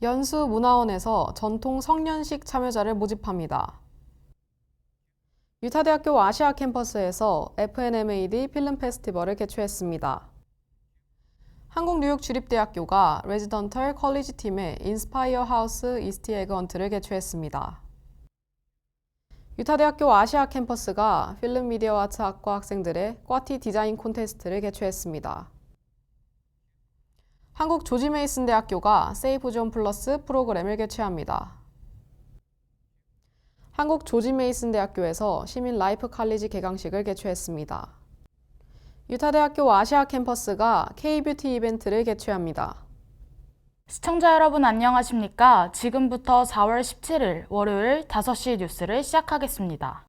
연수문화원에서 전통 성년식 참여자를 모집합니다. 유타대학교 아시아 캠퍼스에서 FNMAD 필름 페스티벌을 개최했습니다. 한국뉴욕주립대학교가 레지던털 컬리지 팀의 인스파이어 하우스 이스트 에그 헌트를 개최했습니다. 유타대학교 아시아 캠퍼스가 필름 미디어 아트 학과 학생들의 꽈티 디자인 콘테스트를 개최했습니다. 한국 조지 메이슨 대학교가 세이프 존 플러스 프로그램을 개최합니다. 한국 조지 메이슨 대학교에서 시민 라이프 칼리지 개강식을 개최했습니다. 유타대학교 아시아 캠퍼스가 K-뷰티 이벤트를 개최합니다. 시청자 여러분 안녕하십니까? 지금부터 4월 17일 월요일 5시 뉴스를 시작하겠습니다.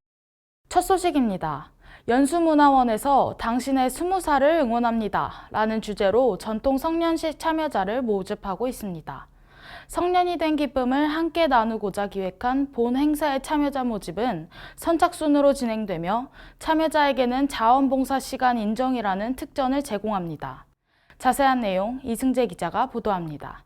첫 소식입니다. 연수문화원에서 당신의 20살을 응원합니다 라는 주제로 전통 성년식 참여자를 모집하고 있습니다. 성년이 된 기쁨을 함께 나누고자 기획한 본 행사의 참여자 모집은 선착순으로 진행되며 참여자에게는 자원봉사 시간 인정이라는 특전을 제공합니다. 자세한 내용 이승재 기자가 보도합니다.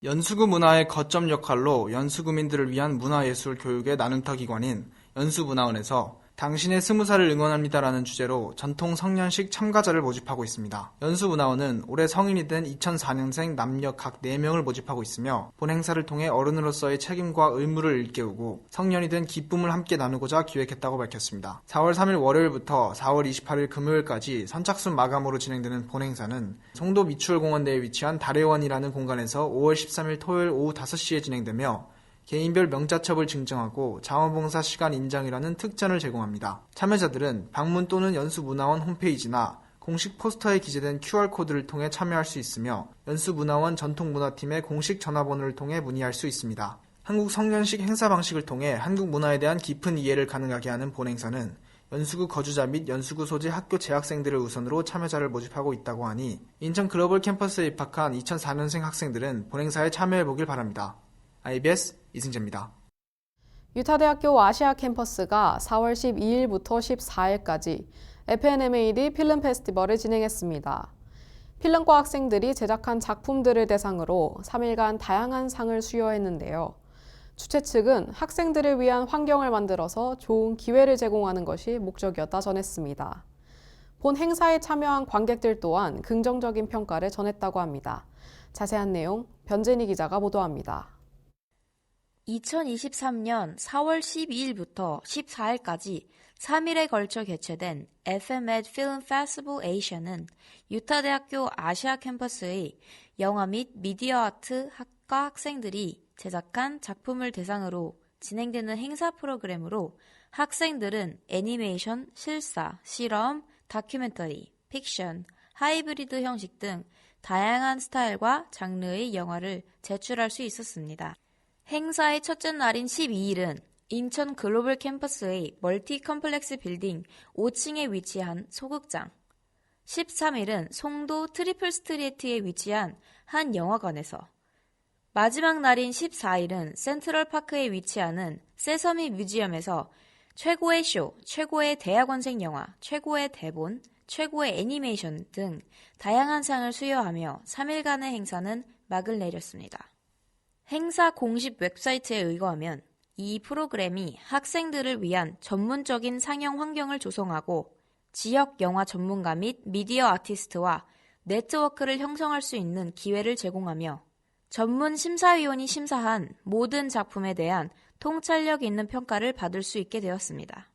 연수구 문화의 거점 역할로 연수구민들을 위한 문화예술 교육의 나눔터 기관인 연수문화원에서 당신의 20살을 응원합니다라는 주제로 전통 성년식 참가자를 모집하고 있습니다. 연수문화원은 올해 성인이 된 2004년생 남녀 각 4명을 모집하고 있으며 본 행사를 통해 어른으로서의 책임과 의무를 일깨우고 성년이 된 기쁨을 함께 나누고자 기획했다고 밝혔습니다. 4월 3일 월요일부터 4월 28일 금요일까지 선착순 마감으로 진행되는 본 행사는 송도 미추홀공원 내에 위치한 달의원이라는 공간에서 5월 13일 토요일 오후 5시에 진행되며 개인별 명자첩을 증정하고 자원봉사 시간 인정이라는 특전을 제공합니다. 참여자들은 방문 또는 연수문화원 홈페이지나 공식 포스터에 기재된 QR코드를 통해 참여할 수 있으며 연수문화원 전통문화팀의 공식 전화번호를 통해 문의할 수 있습니다. 한국 성년식 행사 방식을 통해 한국 문화에 대한 깊은 이해를 가능하게 하는 본 행사는 연수구 거주자 및 연수구 소재 학교 재학생들을 우선으로 참여자를 모집하고 있다고 하니 인천 글로벌 캠퍼스에 입학한 2004년생 학생들은 본 행사에 참여해보길 바랍니다. IBS 이승재입니다. 유타대학교 아시아 캠퍼스가 4월 12일부터 14일까지 FNMAD 필름 페스티벌을 진행했습니다. 필름과 학생들이 제작한 작품들을 대상으로 3일간 다양한 상을 수여했는데요. 주최 측은 학생들을 위한 환경을 만들어서 좋은 기회를 제공하는 것이 목적이었다 전했습니다. 본 행사에 참여한 관객들 또한 긍정적인 평가를 전했다고 합니다. 자세한 내용 변재니 기자가 보도합니다. 2023년 4월 12일부터 14일까지 3일에 걸쳐 개최된 FMED Film Festival Asia는 유타대학교 아시아 캠퍼스의 영화 및 미디어 아트 학과 학생들이 제작한 작품을 대상으로 진행되는 행사 프로그램으로 학생들은 애니메이션, 실사, 실험, 다큐멘터리, 픽션, 하이브리드 형식 등 다양한 스타일과 장르의 영화를 제출할 수 있었습니다. 행사의 첫째 날인 12일은 인천 글로벌 캠퍼스의 멀티 컴플렉스 빌딩 5층에 위치한 소극장, 13일은 송도 트리플 스트리트에 위치한 한 영화관에서, 마지막 날인 14일은 센트럴파크에 위치하는 세서미 뮤지엄에서 최고의 쇼, 최고의 대학원생 영화, 최고의 대본, 최고의 애니메이션 등 다양한 상을 수여하며 3일간의 행사는 막을 내렸습니다. 행사 공식 웹사이트에 의거하면 이 프로그램이 학생들을 위한 전문적인 상영 환경을 조성하고 지역 영화 전문가 및 미디어 아티스트와 네트워크를 형성할 수 있는 기회를 제공하며 전문 심사위원이 심사한 모든 작품에 대한 통찰력 있는 평가를 받을 수 있게 되었습니다.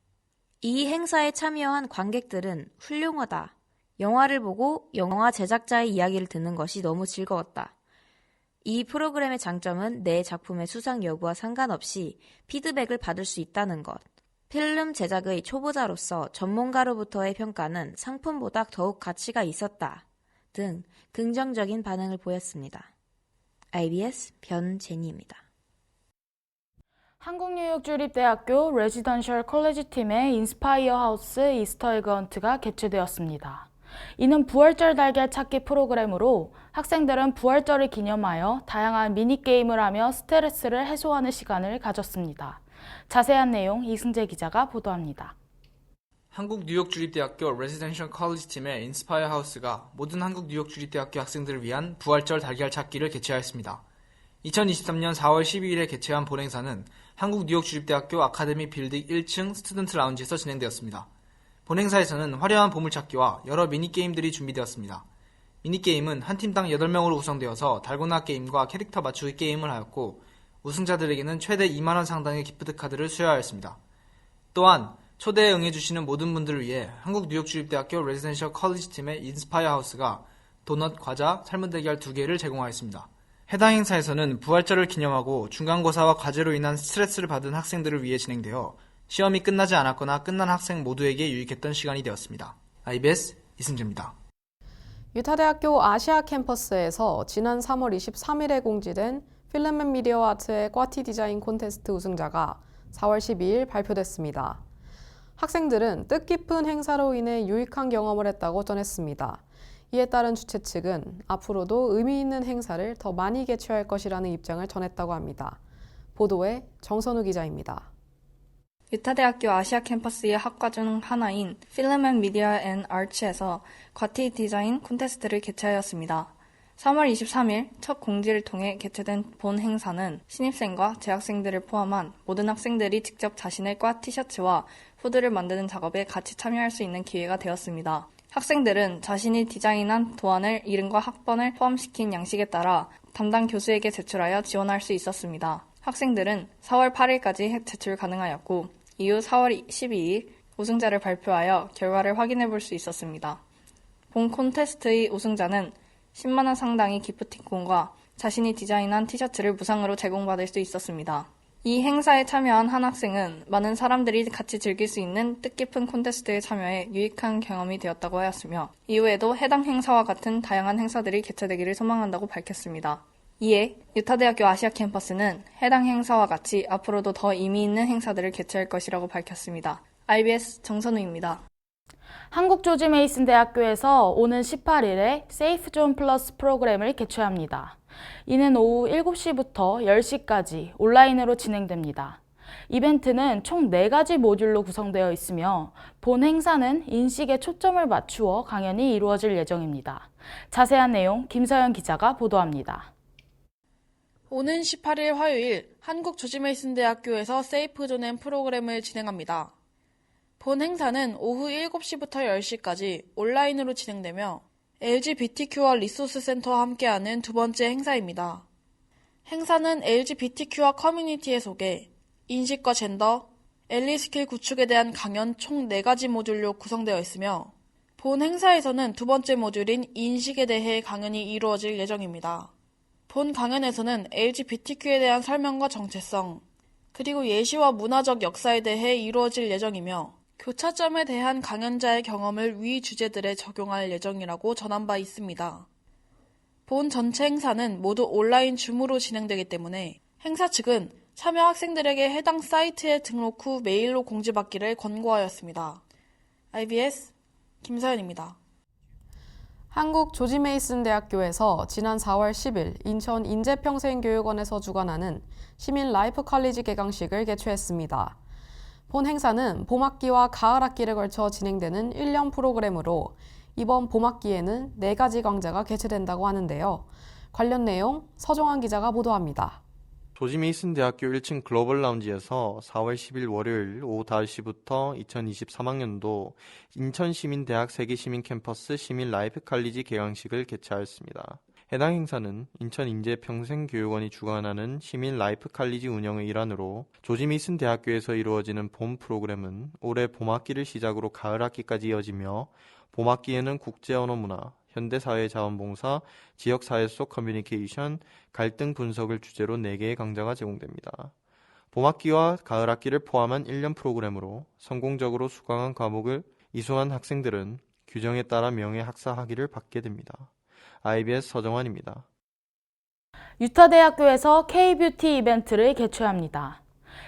이 행사에 참여한 관객들은 훌륭하다, 영화를 보고 영화 제작자의 이야기를 듣는 것이 너무 즐거웠다, 이 프로그램의 장점은 내 작품의 수상 여부와 상관없이 피드백을 받을 수 있다는 것, 필름 제작의 초보자로서 전문가로부터의 평가는 상품보다 더욱 가치가 있었다 등 긍정적인 반응을 보였습니다. IBS 변제니입니다. 한국뉴욕주립대학교 레지던셜 컬리지 팀의 인스파이어 하우스 이스터에그 헌트가 개최되었습니다. 이는 부활절 달걀 찾기 프로그램으로 학생들은 부활절을 기념하여 다양한 미니게임을 하며 스트레스를 해소하는 시간을 가졌습니다. 자세한 내용 이승재 기자가 보도합니다. 한국 뉴욕주립대학교 레지던셜 컬리지 팀의 인스파이어 하우스가 모든 한국 뉴욕주립대학교 학생들을 위한 부활절 달걀 찾기를 개최하였습니다. 2023년 4월 12일에 개최한 본 행사는 한국 뉴욕주립대학교 아카데미 빌딩 1층 스튜던트 라운지에서 진행되었습니다. 본 행사에서는 화려한 보물찾기와 여러 미니게임들이 준비되었습니다. 미니게임은 한 팀당 8명으로 구성되어서 달고나 게임과 캐릭터 맞추기 게임을 하였고 우승자들에게는 최대 2만원 상당의 기프트 카드를 수여하였습니다. 또한 초대에 응해주시는 모든 분들을 위해 한국 뉴욕주립대학교 레지던셜 컬리지 팀의 인스파이어 하우스가 도넛, 과자, 삶은 달걀 2개를 제공하였습니다. 해당 행사에서는 부활절을 기념하고 중간고사와 과제로 인한 스트레스를 받은 학생들을 위해 진행되어 시험이 끝나지 않았거나 끝난 학생 모두에게 유익했던 시간이 되었습니다. IBS 이승재입니다. 유타대학교 아시아 캠퍼스에서 지난 3월 23일에 공지된 필름 앤 미디어 아트의 꽈티 디자인 콘테스트 우승자가 4월 12일 발표됐습니다. 학생들은 뜻깊은 행사로 인해 유익한 경험을 했다고 전했습니다. 이에 따른 주최 측은 앞으로도 의미 있는 행사를 더 많이 개최할 것이라는 입장을 전했다고 합니다. 보도에 정선우 기자입니다. 유타대학교 아시아 캠퍼스의 학과 중 하나인 필름 앤 미디어 앤 아츠에서 꽈티 디자인 콘테스트를 개최하였습니다. 3월 23일 첫 공지를 통해 개최된 본 행사는 신입생과 재학생들을 포함한 모든 학생들이 직접 자신의 과 티셔츠와 후드를 만드는 작업에 같이 참여할 수 있는 기회가 되었습니다. 학생들은 자신이 디자인한 도안을 이름과 학번을 포함시킨 양식에 따라 담당 교수에게 제출하여 지원할 수 있었습니다. 학생들은 4월 8일까지 제출 가능하였고 이후 4월 12일 우승자를 발표하여 결과를 확인해 볼 수 있었습니다. 본 콘테스트의 우승자는 10만 원 상당의 기프티콘과 자신이 디자인한 티셔츠를 무상으로 제공받을 수 있었습니다. 이 행사에 참여한 한 학생은 많은 사람들이 같이 즐길 수 있는 뜻깊은 콘테스트에 참여해 유익한 경험이 되었다고 하였으며 이후에도 해당 행사와 같은 다양한 행사들이 개최되기를 소망한다고 밝혔습니다. 이에 유타대학교 아시아 캠퍼스는 해당 행사와 같이 앞으로도 더 의미 있는 행사들을 개최할 것이라고 밝혔습니다. IBS 정선우입니다. 한국 조지 메이슨 대학교에서 오는 18일에 세이프 존 플러스 프로그램을 개최합니다. 이는 오후 7시부터 10시까지 온라인으로 진행됩니다. 이벤트는 총 4가지 모듈로 구성되어 있으며 본 행사는 인식에 초점을 맞추어 강연이 이루어질 예정입니다. 자세한 내용 김서연 기자가 보도합니다. 오는 18일 화요일 한국 조지 메이슨 대학교에서 세이프 존 앤 프로그램을 진행합니다. 본 행사는 오후 7시부터 10시까지 온라인으로 진행되며 LGBTQ와 리소스 센터와 함께하는 두 번째 행사입니다. 행사는 LGBTQ와 커뮤니티의 소개, 인식과 젠더, 엘리 스킬 구축에 대한 강연 총 4가지 모듈로 구성되어 있으며 본 행사에서는 두 번째 모듈인 인식에 대해 강연이 이루어질 예정입니다. 본 강연에서는 LGBTQ에 대한 설명과 정체성, 그리고 예시와 문화적 역사에 대해 이루어질 예정이며 교차점에 대한 강연자의 경험을 위 주제들에 적용할 예정이라고 전한 바 있습니다. 본 전체 행사는 모두 온라인 줌으로 진행되기 때문에 행사 측은 참여 학생들에게 해당 사이트에 등록 후 메일로 공지받기를 권고하였습니다. IBS 김서연입니다. 한국 조지 메이슨 대학교에서 지난 4월 10일 인천 인재평생교육원에서 주관하는 시민 라이프 컬리지 개강식을 개최했습니다. 본 행사는 봄학기와 가을학기를 걸쳐 진행되는 1년 프로그램으로 이번 봄학기에는 4가지 강좌가 개최된다고 하는데요. 관련 내용 서종환 기자가 보도합니다. 조지 메이슨 대학교 1층 글로벌 라운지에서 4월 10일 월요일 오후 5시부터 2023학년도 인천시민대학 세계시민 캠퍼스 시민 라이프 컬리지 개강식을 개최하였습니다. 해당 행사는 인천인재평생교육원이 주관하는 시민 라이프 컬리지 운영의 일환으로 조지 메이슨 대학교에서 이루어지는 본 프로그램은 올해 봄학기를 시작으로 가을학기까지 이어지며 봄학기에는 국제언어문화, 현대사회자원봉사, 지역사회 속 커뮤니케이션, 갈등 분석을 주제로 4개의 강좌가 제공됩니다. 봄학기와 가을학기를 포함한 1년 프로그램으로 성공적으로 수강한 과목을 이수한 학생들은 규정에 따라 명예학사 학위를 받게 됩니다. IBS 서정환입니다. 유타대학교에서 K-뷰티 이벤트를 개최합니다.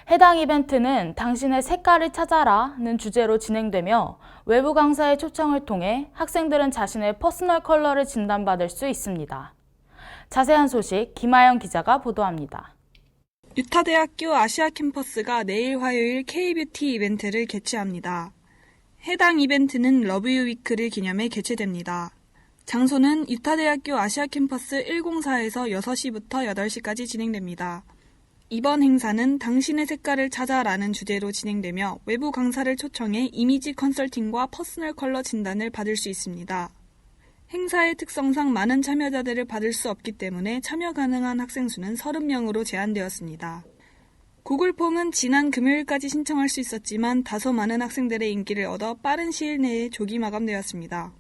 해당 이벤트는 당신의 색깔을 찾아라는 주제로 진행되며 외부 강사의 초청을 통해 학생들은 자신의 퍼스널 컬러를 진단받을 수 있습니다. 자세한 소식 김아영 기자가 보도합니다. 유타대학교 아시아 캠퍼스가 내일 화요일 K-뷰티 이벤트를 개최합니다. 해당 이벤트는 러브유 위크를 기념해 개최됩니다. 장소는 유타대학교 아시아 캠퍼스 104에서 6시부터 8시까지 진행됩니다. 이번 행사는 당신의 색깔을 찾아라는 주제로 진행되며 외부 강사를 초청해 이미지 컨설팅과 퍼스널 컬러 진단을 받을 수 있습니다. 행사의 특성상 많은 참여자들을 받을 수 없기 때문에 참여 가능한 학생 수는 30명으로 제한되었습니다. 구글 폼은 지난 금요일까지 신청할 수 있었지만 다소 많은 학생들의 인기를 얻어 빠른 시일 내에 조기 마감되었습니다.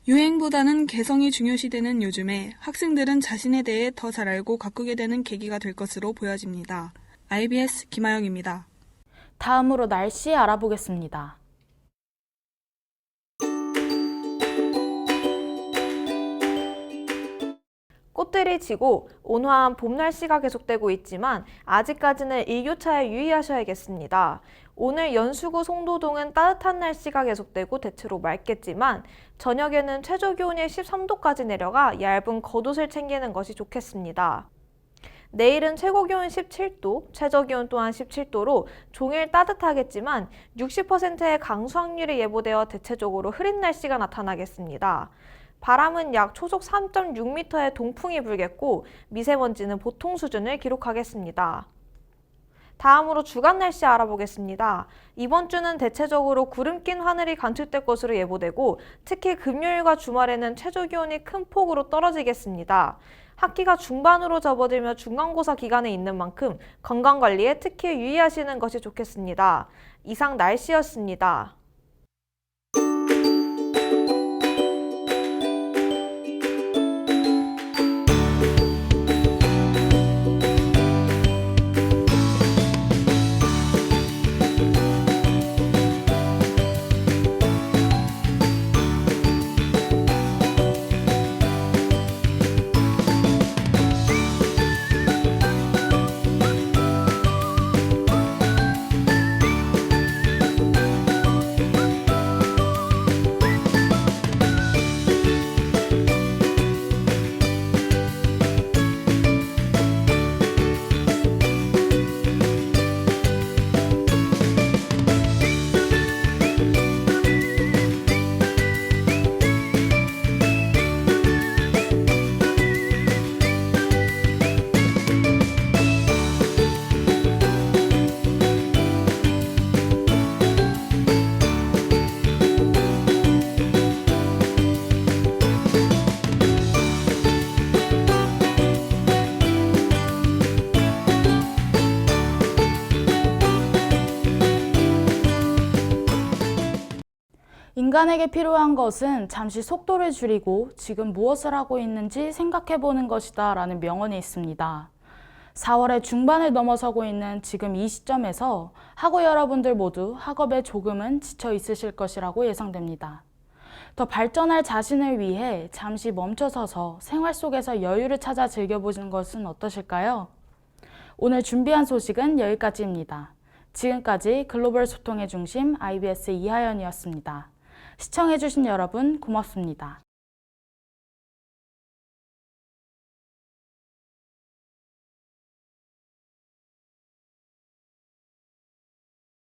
유행보다는 개성이 중요시되는 요즘에 학생들은 자신에 대해 더 잘 알고 가꾸게 되는 계기가 될 것으로 보여집니다. IBS 김아영입니다. 다음으로 날씨 알아보겠습니다. 꽃들이 지고 온화한 봄 날씨가 계속되고 있지만 아직까지는 일교차에 유의하셔야겠습니다. 오늘 연수구 송도동은 따뜻한 날씨가 계속되고 대체로 맑겠지만 저녁에는 최저기온이 13도까지 내려가 얇은 겉옷을 챙기는 것이 좋겠습니다. 내일은 최고기온 17도, 최저기온 또한 17도로 종일 따뜻하겠지만 60%의 강수 확률이 예보되어 대체적으로 흐린 날씨가 나타나겠습니다. 바람은 약 초속 3.6m의 동풍이 불겠고 미세먼지는 보통 수준을 기록하겠습니다. 다음으로 주간 날씨 알아보겠습니다. 이번 주는 대체적으로 구름 낀 하늘이 관측될 것으로 예보되고 특히 금요일과 주말에는 최저 기온이 큰 폭으로 떨어지겠습니다. 학기가 중반으로 접어들며 중간고사 기간에 있는 만큼 건강관리에 특히 유의하시는 것이 좋겠습니다. 이상 날씨였습니다. 인간에게 필요한 것은 잠시 속도를 줄이고 지금 무엇을 하고 있는지 생각해보는 것이다 라는 명언이 있습니다. 4월의 중반을 넘어서고 있는 지금 이 시점에서 학우 여러분들 모두 학업에 조금은 지쳐 있으실 것이라고 예상됩니다. 더 발전할 자신을 위해 잠시 멈춰서서 생활 속에서 여유를 찾아 즐겨보시는 것은 어떠실까요? 오늘 준비한 소식은 여기까지입니다. 지금까지 글로벌 소통의 중심 IBS 이하연이었습니다. 시청해주신 여러분 고맙습니다.